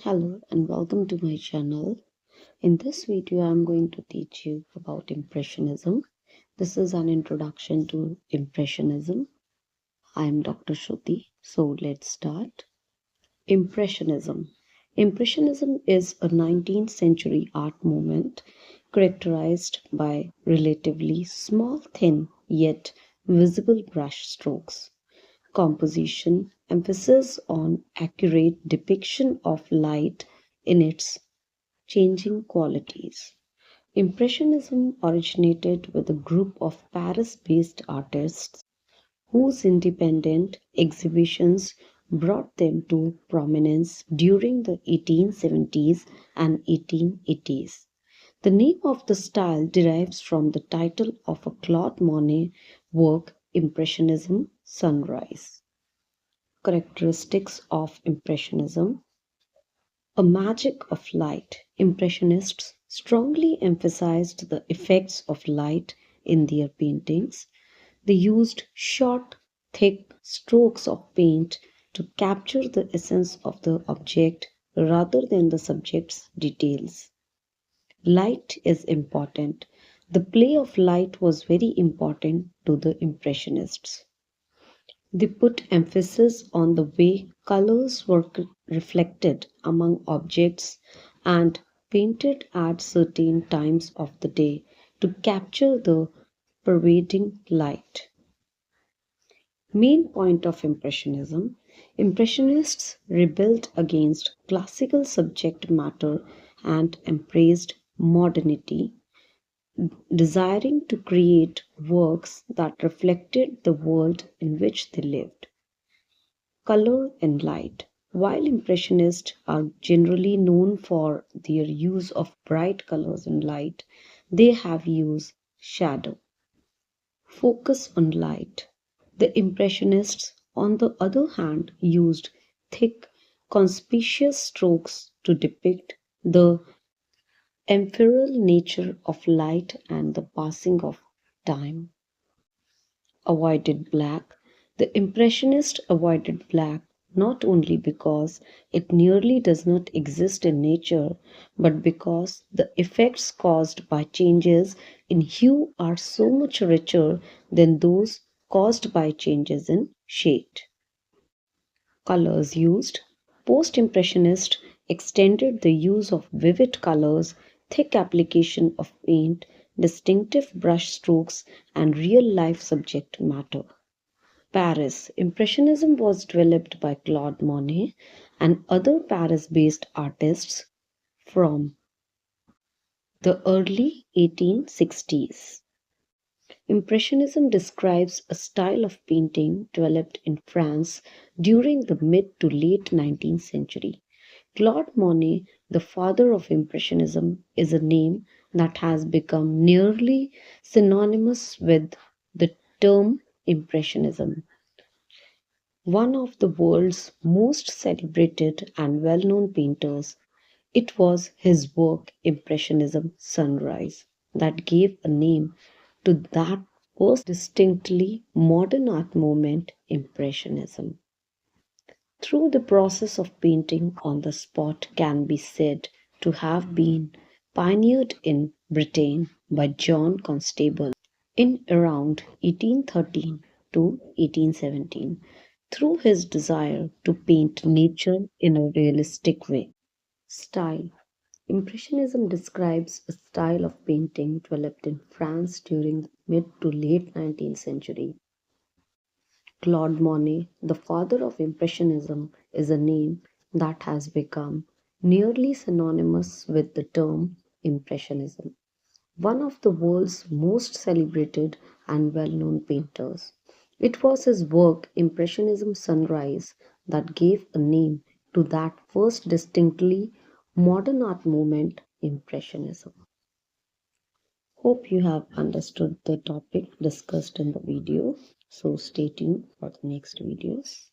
Hello and welcome to my channel. In this video, I'm going to teach you about Impressionism. This is an introduction to Impressionism. I am Dr. Shruti. So let's start. Impressionism. Impressionism is a 19th century art movement characterized by relatively small, thin, yet visible brush strokes. Composition emphasis on accurate depiction of light in its changing qualities. Impressionism originated with a group of Paris based artists whose independent exhibitions brought them to prominence during the 1870s and 1880s. The name of the style derives from the title of a Claude Monet work, Impressionism Sunrise. Characteristics of Impressionism: a magic of light. Impressionists strongly emphasized the effects of light in their paintings. They used short, thick strokes of paint to capture the essence of the object rather than the subject's details. Light is important. The play of light was very important to the Impressionists. They put emphasis on the way colors were reflected among objects and painted at certain times of the day to capture the pervading light. Main point of Impressionism: Impressionists rebelled against classical subject matter and embraced modernity, desiring to create works that reflected the world in which they lived. Color and light. While Impressionists are generally known for their use of bright colors and light, they have used shadow. Focus on light. The Impressionists, on the other hand, used thick, conspicuous strokes to depict the ephemeral nature of light and the passing of time. Avoided black. The Impressionists avoided black not only because it nearly does not exist in nature, but because the effects caused by changes in hue are so much richer than those caused by changes in shade. Colors used. Post Impressionists extended the use of vivid colors, thick application of paint, distinctive brush strokes, and real life subject matter. Paris. Impressionism was developed by Claude Monet and other Paris based artists from the early 1860s. Impressionism describes a style of painting developed in France during the mid to late 19th century. Claude Monet, the father of Impressionism, is a name that has become nearly synonymous with the term Impressionism. One of the world's most celebrated and well known painters, it was his work Impressionism Sunrise that gave a name to that first distinctly modern art movement, Impressionism. Through the process of painting on the spot can be said to have been pioneered in Britain by John Constable in around 1813 to 1817 through his desire to paint nature in a realistic way. Style. Impressionism describes a style of painting developed in France during the mid to late 19th century. Claude Monet, the father of Impressionism, is a name that has become nearly synonymous with the term Impressionism. One of the world's most celebrated and well known painters. It was his work Impressionism Sunrise that gave a name to that first distinctly modern art movement, Impressionism. Hope you have understood the topic discussed in the video. So stay tuned for the next videos.